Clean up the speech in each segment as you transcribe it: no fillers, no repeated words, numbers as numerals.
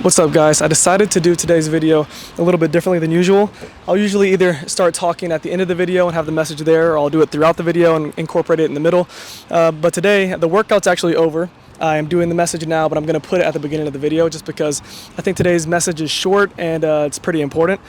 What's up, guys? I decided to do today's video a little bit differently than usual. I'll usually either start talking at the end of the video and have the message there, or I'll do it throughout the video and incorporate it in the middle. But today, the workout's actually over. I am doing the message now, but I'm going to put it at the beginning of the video just because I think today's message is short and it's pretty important.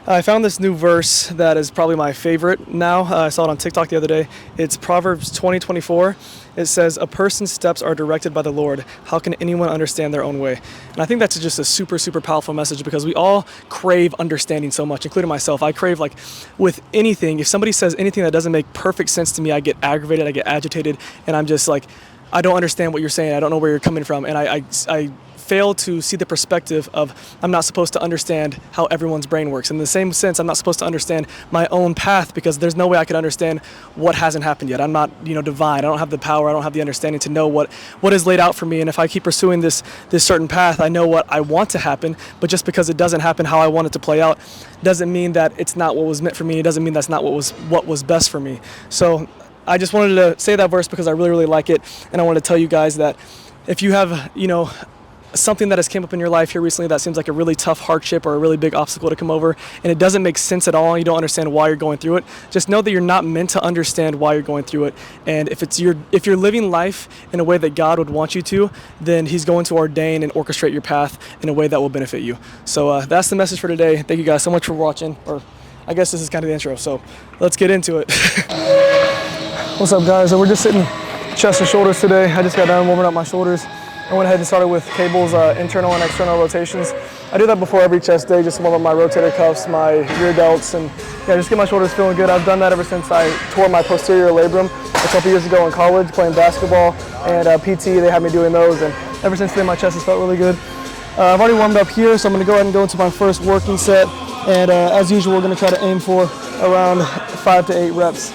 I found this new verse that is probably my favorite now. I saw it on TikTok the other day. It's Proverbs 20:24. It says, "A person's steps are directed by the Lord. How can anyone understand their own way?" And I think that's just a super, super powerful message because we all crave understanding so much, including myself. I crave, like, with anything. If somebody says anything that doesn't make perfect sense to me, I get aggravated, I get agitated, and I'm just like, I don't understand what you're saying. I don't know where you're coming from. And I fail to see the perspective of I'm not supposed to understand how everyone's brain works. In the same sense, I'm not supposed to understand my own path because there's no way I could understand what hasn't happened yet. I'm not, divine. I don't have the power. I don't have the understanding to know what is laid out for me. And if I keep pursuing this certain path, I know what I want to happen. But just because it doesn't happen how I want it to play out doesn't mean that it's not what was meant for me. It doesn't mean that's not what was best for me. So I just wanted to say that verse because I really, really like it. And I want to tell you guys that if you have, something that has came up in your life here recently that seems like a really tough hardship or a really big obstacle to come over, and it doesn't make sense at all, and you don't understand why you're going through it, just know that you're not meant to understand why you're going through it. And if you're living life in a way that God would want you to, then He's going to ordain and orchestrate your path in a way that will benefit you. So that's the message for today. Thank you guys so much for watching, or I guess this is kind of the intro, so let's get into it. What's up, guys? So we're just sitting chest and shoulders today. I just got done warming up my shoulders. I went ahead and started with cables, internal and external rotations. I do that before every chest day, just warm up my rotator cuffs, my rear delts, and just get my shoulders feeling good. I've done that ever since I tore my posterior labrum a couple years ago in college playing basketball, and PT, they had me doing those, and ever since then my chest has felt really good. I've already warmed up here, so I'm gonna go ahead and go into my first working set, and as usual, we're gonna try to aim for around 5 to 8 reps.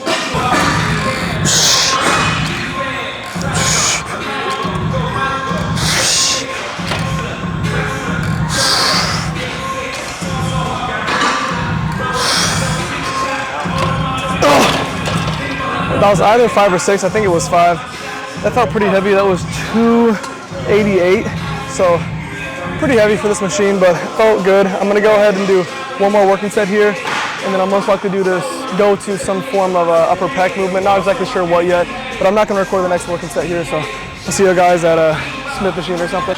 That was either 5 or 6, I think it was 5. That felt pretty heavy, that was 288, so pretty heavy for this machine, but it felt good. I'm gonna go ahead and do one more working set here, and then I'll most likely go to some form of upper pec movement, not exactly sure what yet, but I'm not gonna record the next working set here, so I'll see you guys at a Smith machine or something.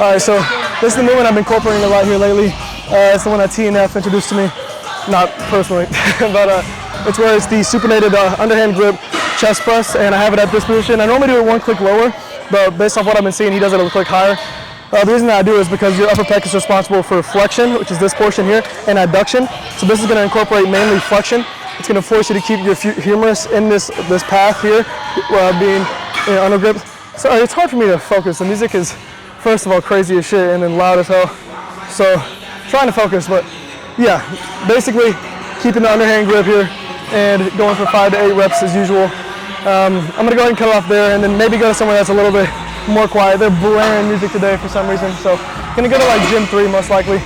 All right, so this is the movement I've been incorporating a lot here lately. It's the one that TNF introduced to me. Not personally, but it's where it's the supinated underhand grip chest press, and I have it at this position. I normally do it one click lower, but based off what I've been seeing, he does it a click higher. The reason that I do is because your upper pec is responsible for flexion, which is this portion here, and adduction. So this is going to incorporate mainly flexion. It's going to force you to keep your humerus in this path here, being under grip. So it's hard for me to focus. The music is, first of all, crazy as shit, and then loud as hell. So trying to focus, but yeah, basically keeping the underhand grip here and going for 5 to 8 reps as usual. I'm gonna go ahead and cut it off there and then maybe go to somewhere that's a little bit more quiet. They're blaring music today for some reason, so gonna go to like gym 3 most likely.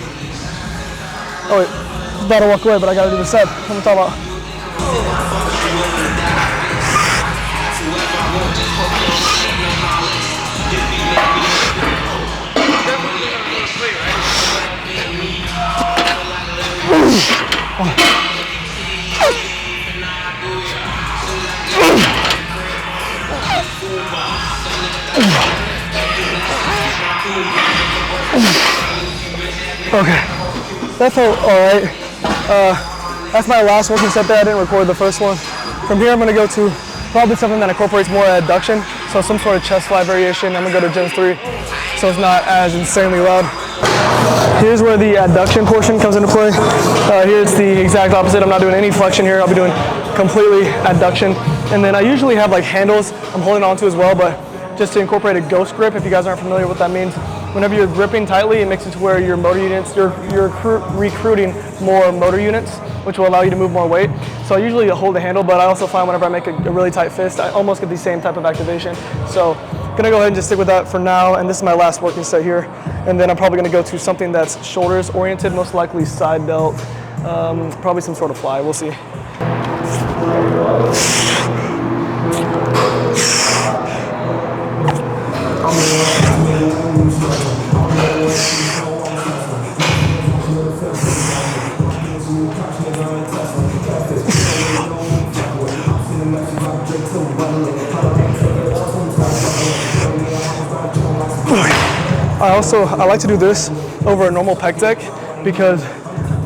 Oh wait, I was about to walk away, but I gotta do the set. What am I talking about? Okay, that felt all right. That's my last working set there. I didn't record the first one. From here, I'm gonna go to probably something that incorporates more adduction. So some sort of chest fly variation. I'm gonna go to Gen 3, so it's not as insanely loud. Here's where the adduction portion comes into play. Here it's the exact opposite. I'm not doing any flexion here. I'll be doing completely adduction. And then I usually have like handles I'm holding on to as well, but just to incorporate a ghost grip, if you guys aren't familiar with what that means, whenever you're gripping tightly, it makes it to where your motor units, you're recruiting more motor units, which will allow you to move more weight. So I usually hold the handle, but I also find whenever I make a really tight fist, I almost get the same type of activation. So gonna go ahead and just stick with that for now, and this is my last working set here. And then I'm probably gonna go to something that's shoulders oriented, most likely side delt, probably some sort of fly, we'll see. I like to do this over a normal pec deck because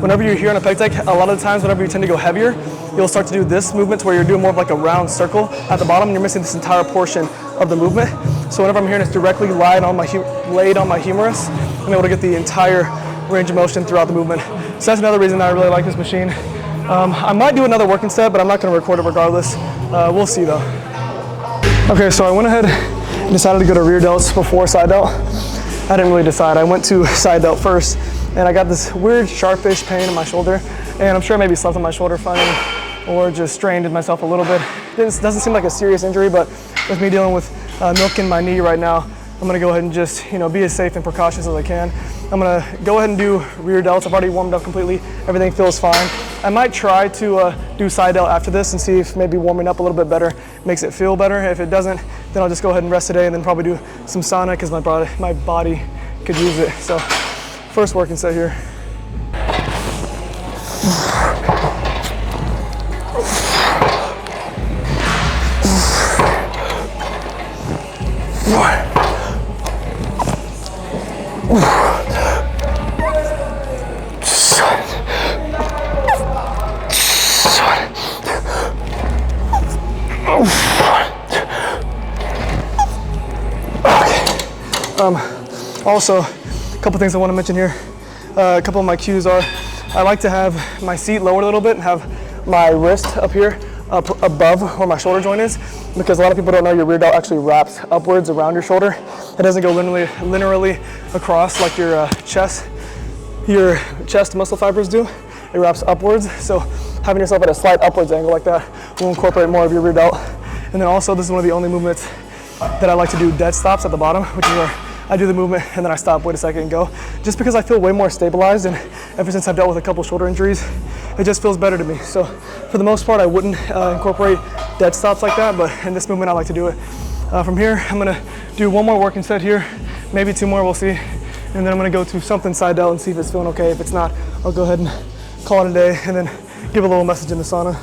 whenever you're here on a pec deck, a lot of the times whenever you tend to go heavier, you'll start to do this movement where you're doing more of like a round circle at the bottom and you're missing this entire portion of the movement. So whenever I'm here and it's directly laid on my humerus, I'm able to get the entire range of motion throughout the movement. So that's another reason that I really like this machine. I might do another working set, but I'm not gonna record it regardless. We'll see though. Okay, so I went ahead and decided to go to rear delts before side delt. I didn't really decide. I went to side delt first, and I got this weird sharpish pain in my shoulder, and I'm sure I maybe slept on my shoulder funny or just strained myself a little bit. This doesn't seem like a serious injury, but with me dealing with milking my knee right now, I'm gonna go ahead and just be as safe and precautious as I can. I'm gonna go ahead and do rear delts. I've already warmed up completely. Everything feels fine. I might try to do side delt after this and see if maybe warming up a little bit better makes it feel better. If it doesn't, then I'll just go ahead and rest today and then probably do some sauna because my body could use it. So first working set here. Also, a couple things I want to mention here. A couple of my cues are, I like to have my seat lowered a little bit and have my wrist up here, up above where my shoulder joint is, because a lot of people don't know your rear delt actually wraps upwards around your shoulder. It doesn't go linearly across like your chest muscle fibers do. It wraps upwards, so having yourself at a slight upwards angle like that will incorporate more of your rear delt. And then also, this is one of the only movements that I like to do dead stops at the bottom, which is where I do the movement and then I stop, wait a second and go, just because I feel way more stabilized, and ever since I've dealt with a couple shoulder injuries, it just feels better to me. So for the most part, I wouldn't incorporate dead stops like that, but in this movement, I like to do it. From here, I'm gonna do one more working set here, maybe two more, we'll see. And then I'm gonna go to something side delt and see if it's feeling okay. If it's not, I'll go ahead and call it a day and then give a little message in the sauna.